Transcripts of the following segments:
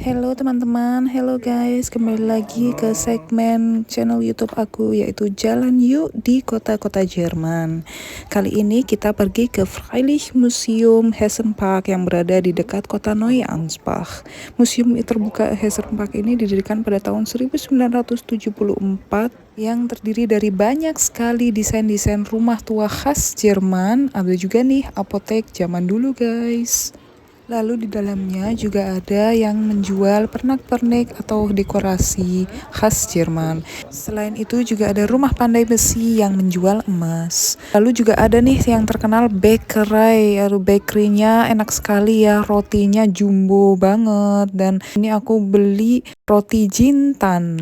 Halo teman-teman, hello guys, kembali lagi ke segmen channel YouTube aku yaitu Jalan Yuk di kota-kota Jerman. Kali ini kita pergi ke Freilich Museum Hessen Park yang berada di dekat kota Neuansbach. Museum terbuka Hessen Park ini didirikan pada tahun 1974 yang terdiri dari banyak sekali desain-desain rumah tua khas Jerman. Ada juga nih apotek zaman dulu guys. Lalu di dalamnya juga ada yang menjual pernak-pernik atau dekorasi khas Jerman. Selain itu juga ada rumah pandai besi yang menjual emas. Lalu juga ada nih yang terkenal bakery. Aduh, bakerynya enak sekali ya, rotinya jumbo banget. Dan ini aku beli roti jintan.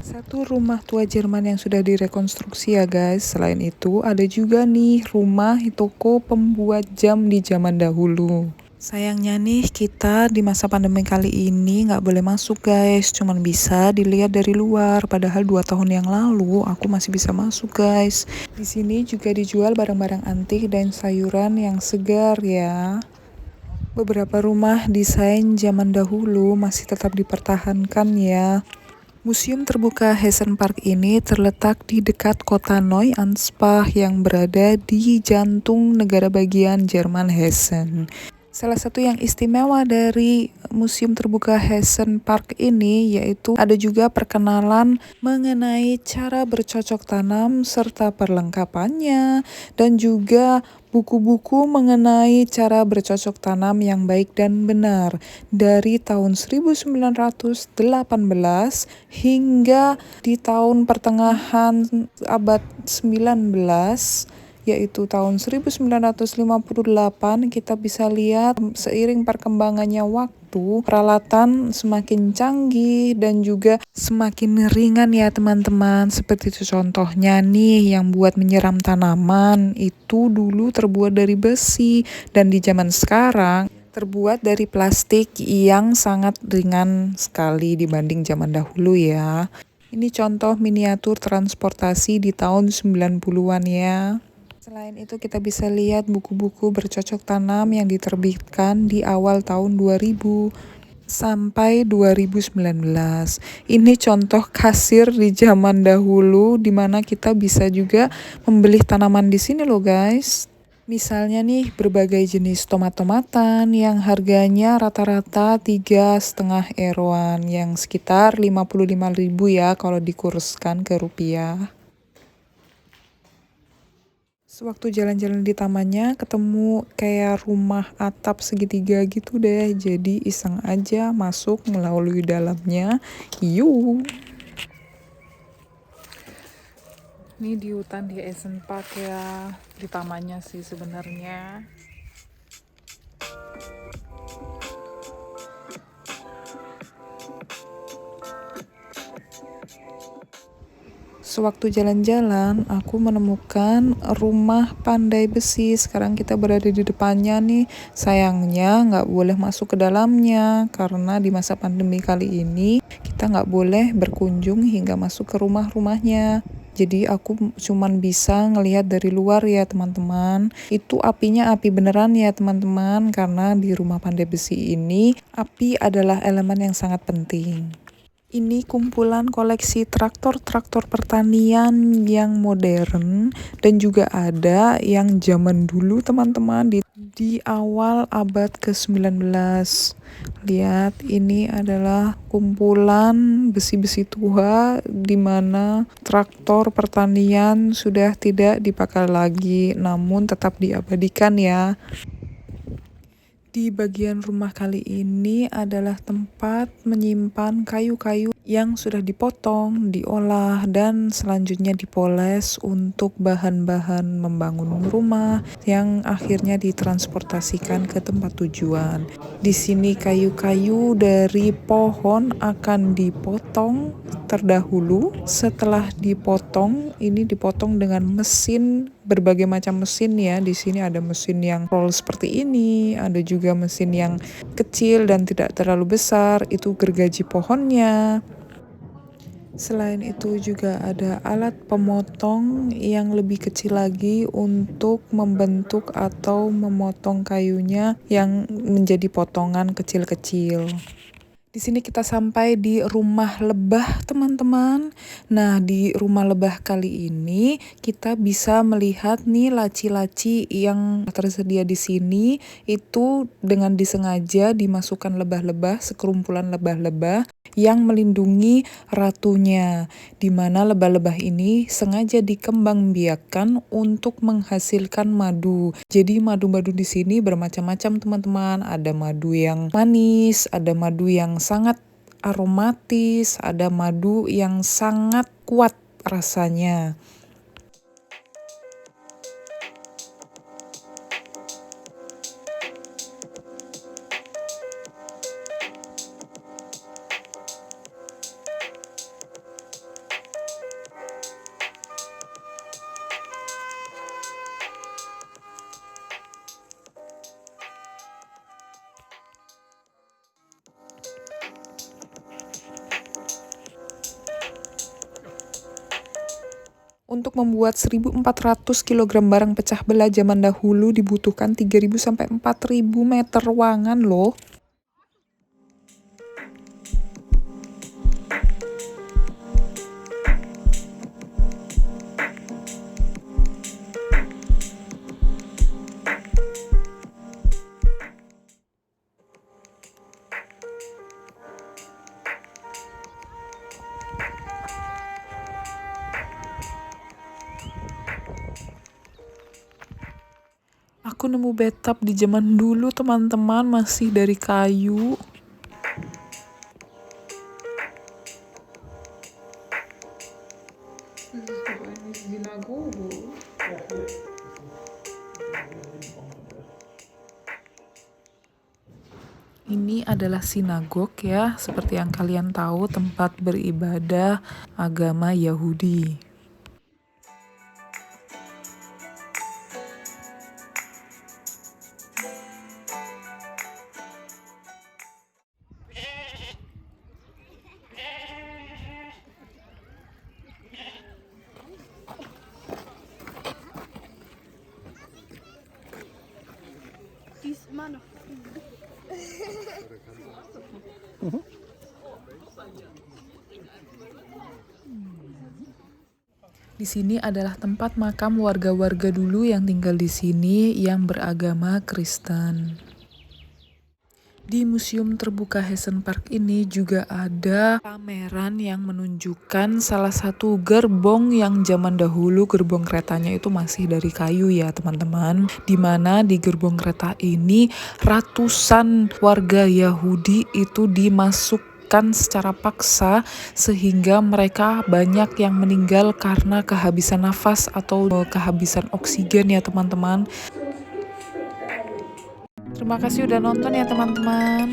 Satu rumah tua Jerman yang sudah direkonstruksi ya guys. Selain itu ada juga nih rumah toko pembuat jam di zaman dahulu. Sayangnya nih kita di masa pandemi kali ini nggak boleh masuk guys, cuman bisa dilihat dari luar. Padahal 2 tahun yang lalu aku masih bisa masuk guys. Di sini juga dijual barang-barang antik dan sayuran yang segar ya. Beberapa rumah desain zaman dahulu masih tetap dipertahankan ya. Museum terbuka Hessen Park ini terletak di dekat kota Neuansbach yang berada di jantung negara bagian Jerman Hessen. Salah satu yang istimewa dari Museum Terbuka Hessen Park ini yaitu ada juga perkenalan mengenai cara bercocok tanam serta perlengkapannya dan juga buku-buku mengenai cara bercocok tanam yang baik dan benar dari tahun 1918 hingga di tahun pertengahan abad 19 yaitu tahun 1958. Kita bisa lihat seiring perkembangannya waktu, peralatan semakin canggih dan juga semakin ringan ya teman-teman. Seperti itu contohnya nih yang buat menyiram tanaman itu dulu terbuat dari besi dan di zaman sekarang terbuat dari plastik yang sangat ringan sekali dibanding zaman dahulu ya. Ini contoh miniatur transportasi di tahun 90-an ya. Selain itu kita bisa lihat buku-buku bercocok tanam yang diterbitkan di awal tahun 2000 sampai 2019. Ini contoh kasir di zaman dahulu di mana kita bisa juga membeli tanaman di sini loh guys. Misalnya nih berbagai jenis tomat-tomatan yang harganya rata-rata 3,5 euroan yang sekitar 55.000 ya kalau dikurskan ke rupiah. Sewaktu jalan-jalan di tamannya ketemu kayak rumah atap segitiga gitu deh. Jadi iseng aja masuk melalui dalamnya. Yuk. Ini di hutan di Hessen Park ya. Di tamannya sih sebenarnya. Sewaktu jalan-jalan, aku menemukan rumah pandai besi. Sekarang kita berada di depannya nih. Sayangnya nggak boleh masuk ke dalamnya karena di masa pandemi kali ini kita nggak boleh berkunjung hingga masuk ke rumah-rumahnya. Jadi aku cuman bisa ngelihat dari luar ya teman-teman. Itu apinya api beneran ya teman-teman, karena di rumah pandai besi ini api adalah elemen yang sangat penting. Ini kumpulan koleksi traktor-traktor pertanian yang modern dan juga ada yang zaman dulu teman-teman di awal abad ke-19. Lihat, ini adalah kumpulan besi-besi tua di mana traktor pertanian sudah tidak dipakai lagi namun tetap diabadikan ya. Di bagian rumah kali ini adalah tempat menyimpan kayu-kayu yang sudah dipotong, diolah, dan selanjutnya dipoles untuk bahan-bahan membangun rumah yang akhirnya ditransportasikan ke tempat tujuan. Di sini kayu-kayu dari pohon akan dipotong terdahulu. Setelah dipotong, ini dipotong dengan mesin, berbagai macam mesin ya. Di sini ada mesin yang roll seperti ini, ada juga mesin yang kecil dan tidak terlalu besar, itu gergaji pohonnya. Selain itu juga ada alat pemotong yang lebih kecil lagi untuk membentuk atau memotong kayunya yang menjadi potongan kecil-kecil. Di sini kita sampai di rumah lebah, teman-teman. Nah, di rumah lebah kali ini kita bisa melihat nih laci-laci yang tersedia di sini itu dengan disengaja dimasukkan lebah-lebah, sekerumpulan lebah-lebah yang melindungi ratunya, di mana lebah-lebah ini sengaja dikembangbiakkan untuk menghasilkan madu. Jadi madu-madu di sini bermacam-macam, teman-teman. Ada madu yang manis, ada madu yang sangat aromatis, ada madu yang sangat kuat rasanya. Untuk membuat 1.400 kg barang pecah belah zaman dahulu dibutuhkan 3.000 sampai 4.000 meter ruangan loh. Aku nemu bathtub di zaman dulu, teman-teman, masih dari kayu. Ini adalah sinagog ya, seperti yang kalian tahu, tempat beribadah agama Yahudi. Di sini adalah tempat makam warga-warga dulu yang tinggal di sini yang beragama Kristen. Di Museum Terbuka Hessen Park ini juga ada pameran yang menunjukkan salah satu gerbong yang zaman dahulu gerbong keretanya itu masih dari kayu ya, teman-teman. Dimana di gerbong kereta ini ratusan warga Yahudi itu dimasukkan secara paksa sehingga mereka banyak yang meninggal karena kehabisan nafas atau kehabisan oksigen ya, teman-teman. Terima kasih udah nonton ya, teman-teman.